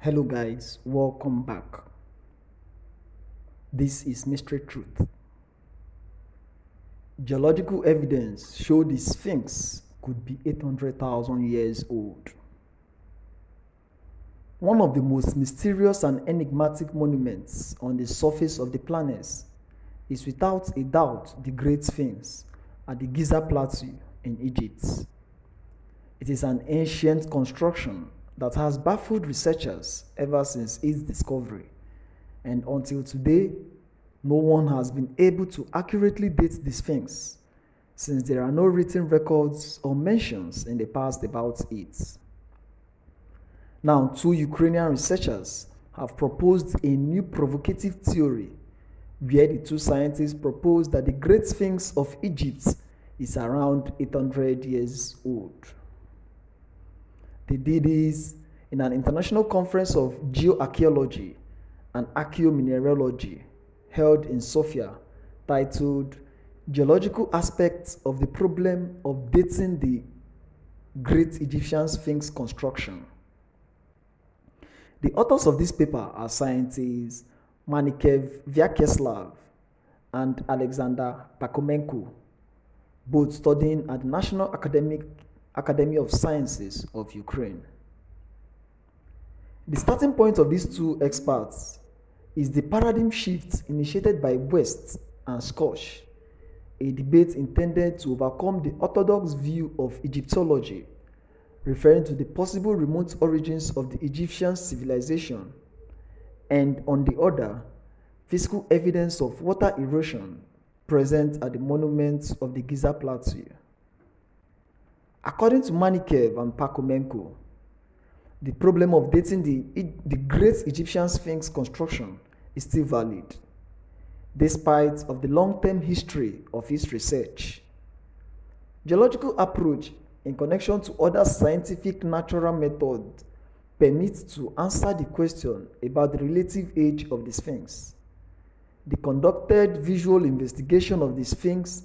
Hello guys, welcome back. This is Mystery Truth. Geological evidence show the Sphinx could be 800,000 years old. One of the most mysterious and enigmatic monuments on the surface of the planet is without a doubt the Great Sphinx at the Giza Plateau in Egypt. It is an ancient construction that has baffled researchers ever since its discovery, and until today, no one has been able to accurately date the Sphinx, since there are no written records or mentions in the past about it. Now, two Ukrainian researchers have proposed a new provocative theory where the two scientists propose that the Great Sphinx of Egypt is around 800 years old. They did this in an international conference of geoarchaeology and archaeomineralogy held in Sofia, titled Geological Aspects of the Problem of Dating the Great Egyptian Sphinx Construction. The authors of this paper are scientists Manikev Vyacheslav and Alexander Pakomenko, both studying at the National Academy of Sciences of Ukraine. The starting point of these two experts is the paradigm shift initiated by West and Scotch, a debate intended to overcome the orthodox view of Egyptology, referring to the possible remote origins of the Egyptian civilization, and on the other, physical evidence of water erosion present at the monuments of the Giza Plateau. According to Manikev and Pakomenko, the problem of dating the Great Egyptian Sphinx construction is still valid, despite of the long-term history of its research. Geological approach in connection to other scientific natural methods permits to answer the question about the relative age of the Sphinx. The conducted visual investigation of the Sphinx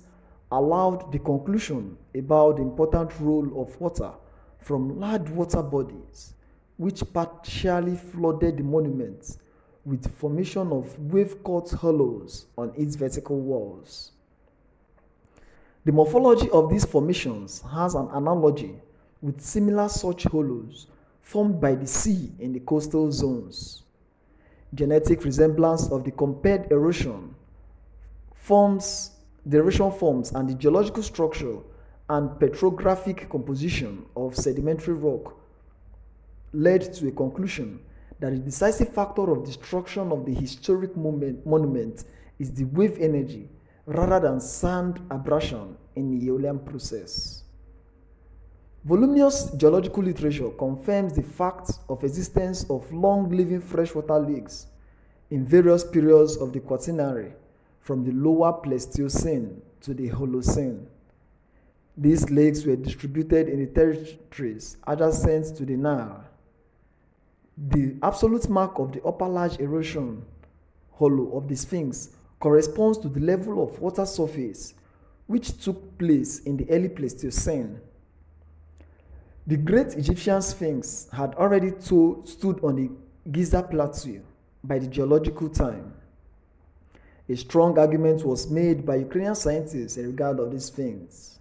allowed the conclusion about the important role of water from large water bodies, which partially flooded the monument with formation of wave-cut hollows on its vertical walls. The morphology of these formations has an analogy with similar such hollows formed by the sea in the coastal zones. Genetic resemblance of the compared erosion forms and the geological structure and petrographic composition of sedimentary rock led to a conclusion that the decisive factor of destruction of the historic monument is the wave energy rather than sand abrasion in the Aeolian process. Voluminous geological literature confirms the fact of existence of long-living freshwater lakes in various periods of the Quaternary, from the lower Pleistocene to the Holocene. These lakes were distributed in the territories adjacent to the Nile. The absolute mark of the upper large erosion hollow of the Sphinx corresponds to the level of water surface which took place in the early Pleistocene. The Great Egyptian Sphinx had already stood on the Giza Plateau by the geological time. A strong argument was made by Ukrainian scientists in regard of this Sphinx.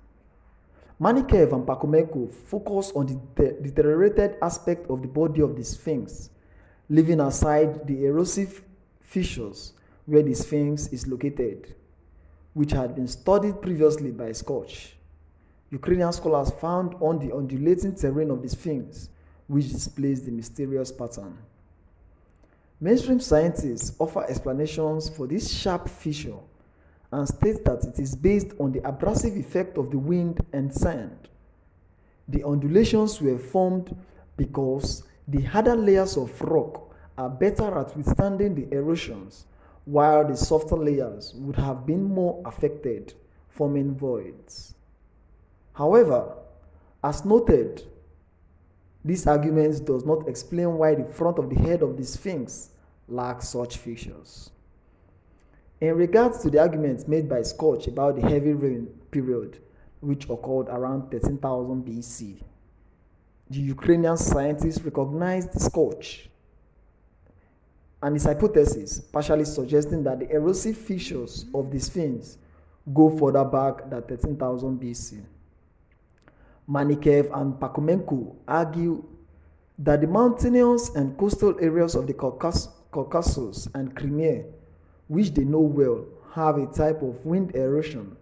Manikev and Pakomenko focus on the deteriorated aspect of the body of the Sphinx, leaving aside the erosive fissures where the Sphinx is located, which had been studied previously by Scotch. Ukrainian scholars found on the undulating terrain of the Sphinx, which displays the mysterious pattern. Mainstream scientists offer explanations for this sharp fissure and state that it is based on the abrasive effect of the wind and sand. The undulations were formed because the harder layers of rock are better at withstanding the erosions, while the softer layers would have been more affected, forming voids. However, as noted, this argument does not explain why the front of the head of the Sphinx lacks such features. In regards to the arguments made by Scotch about the heavy rain period, which occurred around 13,000 BC, the Ukrainian scientists recognized Scotch and his hypothesis partially suggesting that the erosive features of the Sphinx go further back than 13,000 BC. Manikev and Pakumenko argue that the mountainous and coastal areas of the Caucasus and Crimea, which they know well, have a type of wind erosion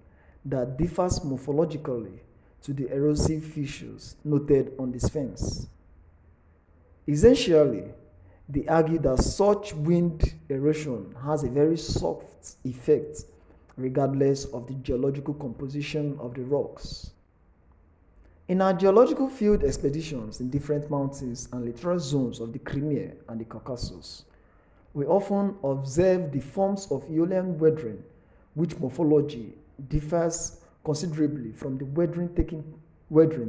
that differs morphologically to the erosive features noted on the Sphinx. Essentially, they argue that such wind erosion has a very soft effect regardless of the geological composition of the rocks. In our geological field expeditions in different mountains and littoral zones of the Crimea and the Caucasus, we often observe the forms of aeolian weathering, which morphology differs considerably from the weathering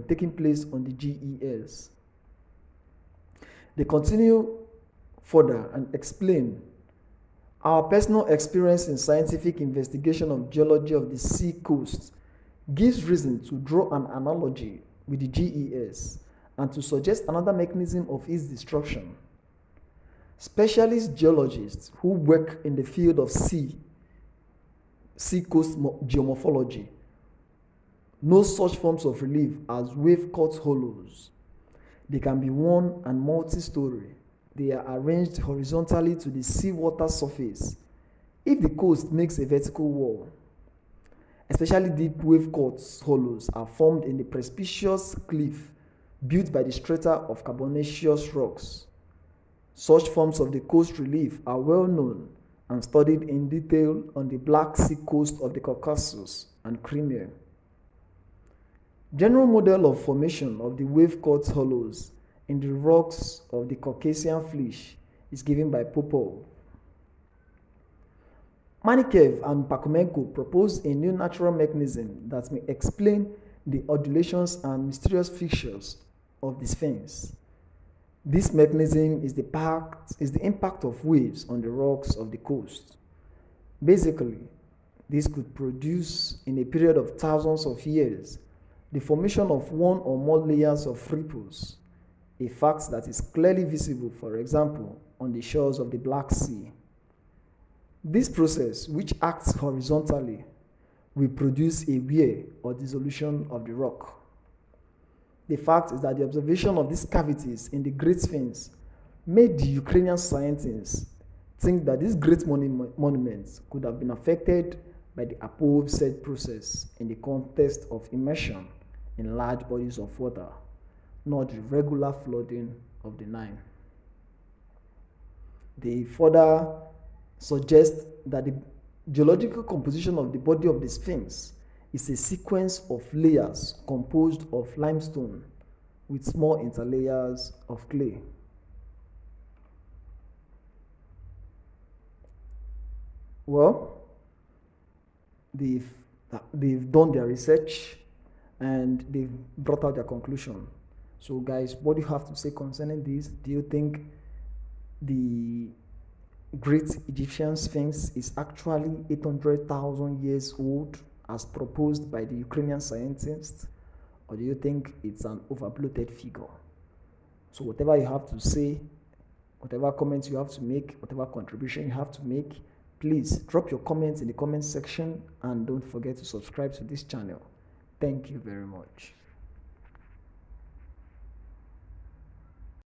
taking place on the GES. They continue further and explain our personal experience in scientific investigation of geology of the sea coast gives reason to draw an analogy with the GES and to suggest another mechanism of its destruction. Specialist geologists who work in the field of sea coast geomorphology know such forms of relief as wave-cut hollows. They can be one and multi-story. They are arranged horizontally to the seawater surface if the coast makes a vertical wall. Especially deep wave-cut hollows are formed in the precipitous cliff built by the strata of carbonaceous rocks. Such forms of the coast relief are well known and studied in detail on the Black Sea coast of the Caucasus and Crimea. General model of formation of the wave-cut hollows in the rocks of the Caucasian Flysch is given by Popov. Manikev and Pakumenko propose a new natural mechanism that may explain the undulations and mysterious features of the Sphinx. This mechanism is the impact of waves on the rocks of the coast. Basically, this could produce, in a period of thousands of years, the formation of one or more layers of ripples, a fact that is clearly visible, for example, on the shores of the Black Sea. This process, which acts horizontally, will produce a wear or dissolution of the rock. The fact is that the observation of these cavities in the Great Sphinx made the Ukrainian scientists think that these great monuments could have been affected by the above said process in the context of immersion in large bodies of water, not the regular flooding of the Nile. They further suggest that the geological composition of the body of the Sphinx is a sequence of layers composed of limestone with small interlayers of clay. Well, they've done their research and they've brought out their conclusion. So guys, what do you have to say concerning this? Do you think the Great Egyptian Sphinx is actually 800,000 years old as proposed by the Ukrainian scientists, or do you think it's an overbloated figure? So whatever you have to say, whatever comments you have to make, whatever contribution you have to make, please drop your comments in the comment section and don't forget to subscribe to this channel. Thank you very much.